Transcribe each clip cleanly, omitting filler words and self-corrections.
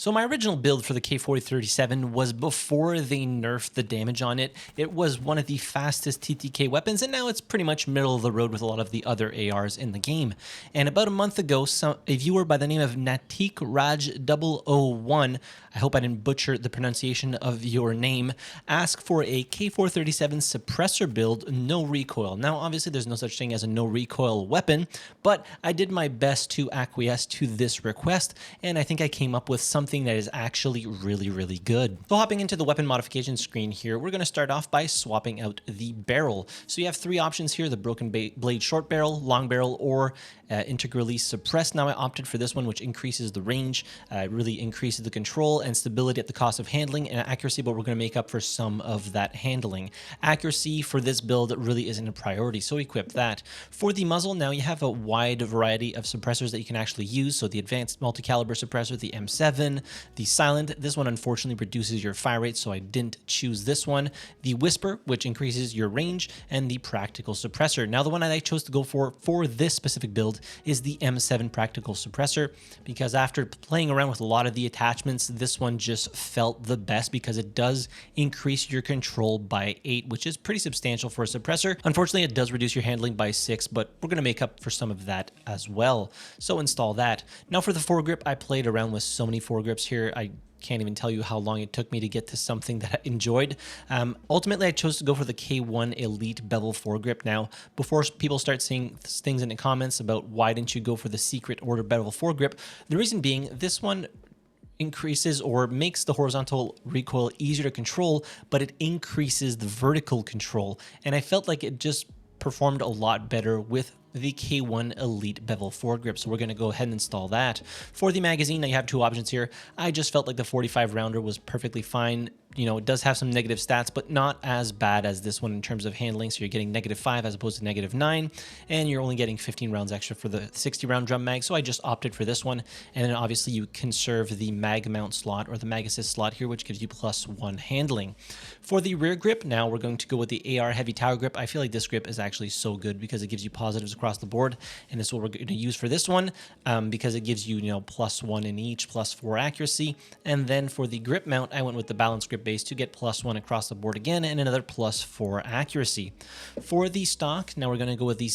So my original build for the K437 was before they nerfed the damage on it. It was one of the fastest TTK weapons, and now it's pretty much middle of the road with a lot of the other ARs in the game. And about a month ago, a viewer by the name of Natik Raj 001, I hope I didn't butcher the pronunciation of your name, asked for a K437 suppressor build, no recoil. Now, obviously, there's no such thing as a no recoil weapon, but I did my best to acquiesce to this request, and I think I came up with something that is actually really good. So hopping into the weapon modification screen here, we're going to start off by swapping out the barrel. So you have three options here: the broken blade short barrel, long barrel, or integrally suppressed. Now I opted for this one, which increases the range, really increases the control and stability at the cost of handling and accuracy, but we're going to make up for some of that handling. Accuracy for this build really isn't a priority, so equip that. For the muzzle, now you have a wide variety of suppressors that you can actually use. So the advanced multi-caliber suppressor, the M7, the silent, this one unfortunately reduces your fire rate, so I didn't choose this one. The whisper, which increases your range, and the practical suppressor. Now the one that I chose to go for this specific build is the M7 practical suppressor, because after playing around with a lot of the attachments, this one just felt the best because it does increase your control by 8, which is pretty substantial for a suppressor. Unfortunately, it does reduce your handling by 6, but we're going to make up for some of that as well. So install that. Now for the foregrip, I played around with so many foregrips here. I can't even tell you how long it took me to get to something that I enjoyed. Ultimately, I chose to go for the K1 Elite Bevel foregrip. Now, before people start saying things in the comments about why didn't you go for the Secret Order Bevel foregrip, the reason being this one increases or makes the horizontal recoil easier to control, but it increases the vertical control. And I felt like it just performed a lot better with the K1 Elite Bevel foregrip. So we're going to go ahead and install that. For the magazine, now you have two options here. I just felt like the 45 rounder was perfectly fine. You know, it does have some negative stats, but not as bad as this one in terms of handling. So you're getting -5 as opposed to -9, and you're only getting 15 rounds extra for the 60 round drum mag. So I just opted for this one. And then obviously you conserve the mag mount slot or the mag assist slot here, which gives you +1 handling. For the rear grip, now we're going to go with the AR heavy tower grip. I feel like this grip is actually so good because it gives you positives across the board, and this is what we're going to use for this one, because it gives you, +1 in each, +4 accuracy. And then for the grip mount, I went with the balance grip base to get +1 across the board again, and another +4 accuracy. For the stock, now we're going to go with the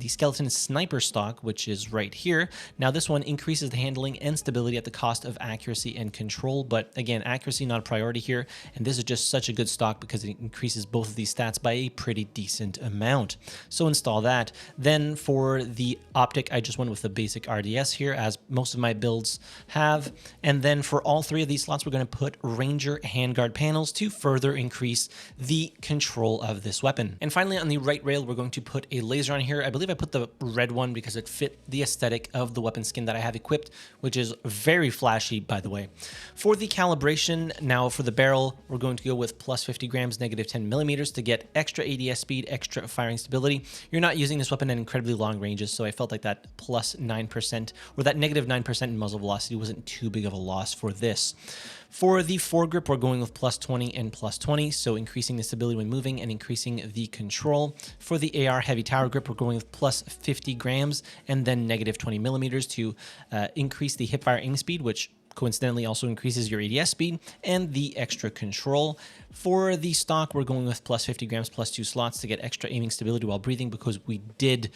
skeleton sniper stock, which is right here. Now this one increases the handling and stability at the cost of accuracy and control, but again, accuracy not a priority here, and this is just such a good stock because it increases both of these stats by a pretty decent amount. So install that. Then for the optic, I just went with the basic RDS here, as most of my builds have. And then for all three of these slots, we're going to put Ranger handguard panels to further increase the control of this weapon. And finally, on the right rail, we're going to put a laser on here. I believe I put the red one because it fit the aesthetic of the weapon skin that I have equipped, which is very flashy, by the way. For the calibration, now for the barrel, we're going to go with +50 grams, -10 millimeters to get extra ADS speed, extra firing stability. You're not using this weapon at incredibly long ranges, so I felt like that +9% or that -9% in muzzle velocity wasn't too big of a loss for this. For the foregrip, we're going with +20 and +20, so increasing the stability when moving and increasing the control. For the AR heavy tower grip, we're going with +50 grams and then -20 millimeters to increase the hipfire aim speed, which coincidentally also increases your ADS speed and the extra control. For the stock, we're going with +50 grams, +2 slots to get extra aiming stability while breathing, because we did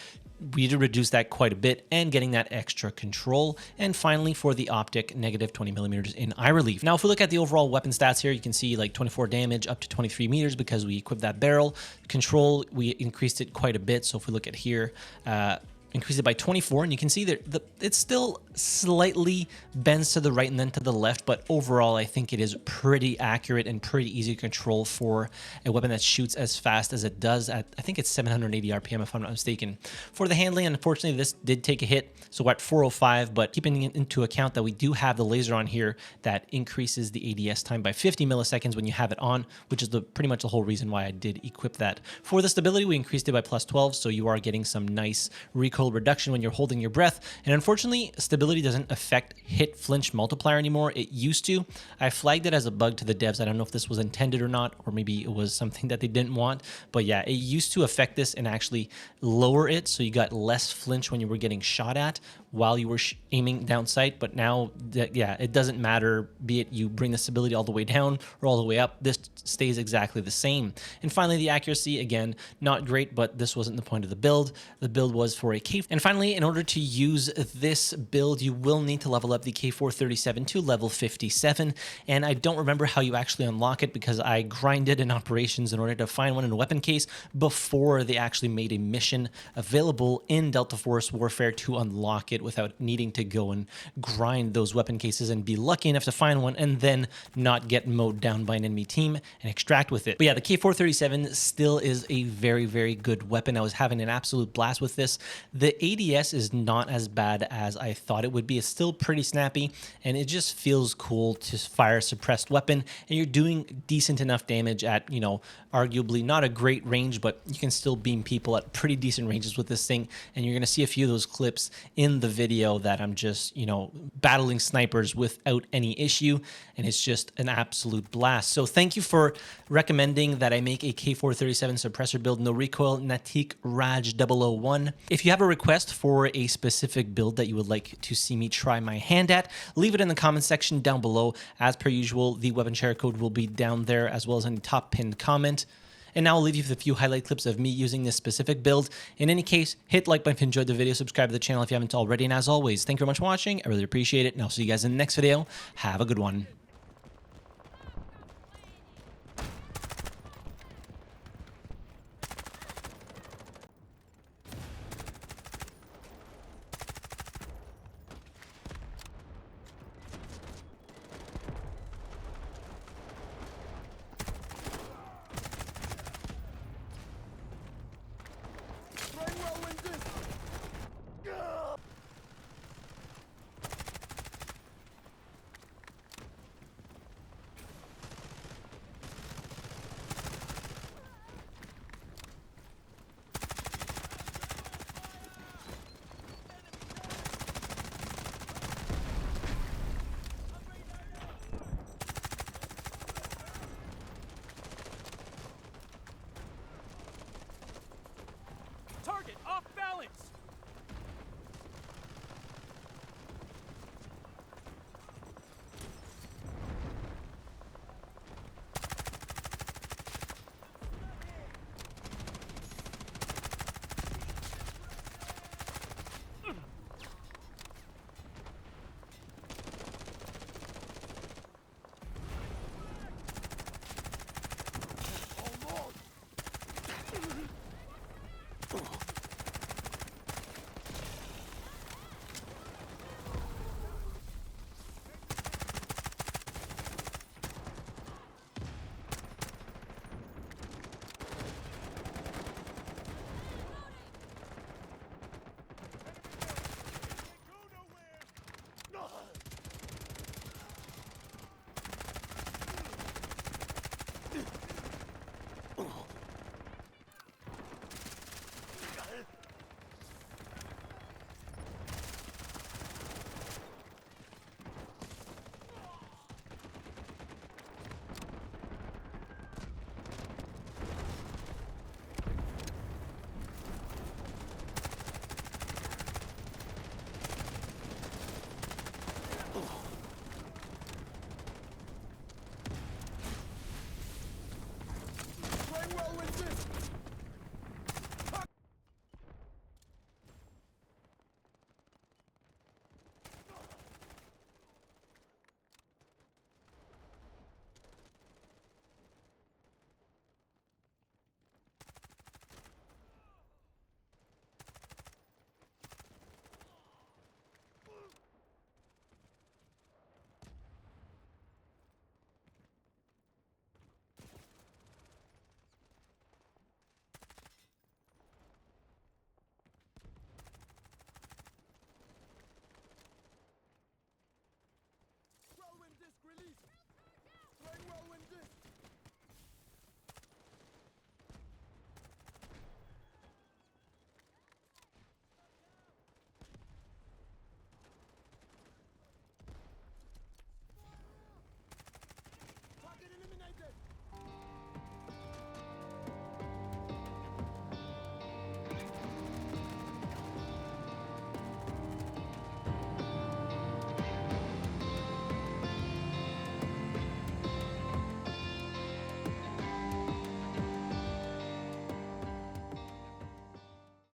reduce that quite a bit, and getting that extra control. And finally, for the optic, -20 millimeters in eye relief. Now, if we look at the overall weapon stats here, you can see like 24 damage up to 23 meters because we equipped that barrel. Control, we increased it quite a bit. So if we look at here, increase it by 24, and you can see that it still slightly bends to the right and then to the left, but overall I think it is pretty accurate and pretty easy to control for a weapon that shoots as fast as it does at, I think it's 780 RPM if I'm not mistaken. For the handling, unfortunately this did take a hit, so we're at 405, but keeping into account that we do have the laser on here that increases the ADS time by 50 milliseconds when you have it on, which is pretty much the whole reason why I did equip that. For the stability, we increased it by +12, so you are getting some nice recoil recoil reduction when you're holding your breath. And unfortunately, stability doesn't affect hit flinch multiplier anymore. It used to. I flagged it as a bug to the devs. I don't know if this was intended or not, or maybe it was something that they didn't want. But yeah, it used to affect this and actually lower it, so you got less flinch when you were getting shot at while you were aiming down sight. But now, yeah, it doesn't matter, be it you bring the stability all the way down or all the way up, this stays exactly the same. And finally, the accuracy, again, not great, but this wasn't the point of the build. The build was for a K. And finally, in order to use this build, you will need to level up the K437 to level 57. And I don't remember how you actually unlock it because I grinded in operations in order to find one in a weapon case before they actually made a mission available in Delta Force Warfare to unlock it without needing to go and grind those weapon cases and be lucky enough to find one and then not get mowed down by an enemy team and extract with it. But yeah, the K437 still is a very, very good weapon. I was having an absolute blast with this. The ADS is not as bad as I thought it would be. It's still pretty snappy, and it just feels cool to fire a suppressed weapon, and you're doing decent enough damage at, you know, arguably not a great range, but you can still beam people at pretty decent ranges with this thing. And you're going to see a few of those clips in the video that I'm just, you know, battling snipers without any issue, and it's just an absolute blast. So thank you for recommending that I make a K437 suppressor build, no recoil, Natik Raj 001. If you have a request for a specific build that you would like to see me try my hand at, leave it in the comment section down below. As per usual, the weapon share code will be down there, as well as any top pinned comment. And now I'll leave you with a few highlight clips of me using this specific build. In any case, hit like button if you enjoyed the video, subscribe to the channel if you haven't already, and as always, thank you very much for watching. I really appreciate it, and I'll see you guys in the next video. Have a good one. Target off balance!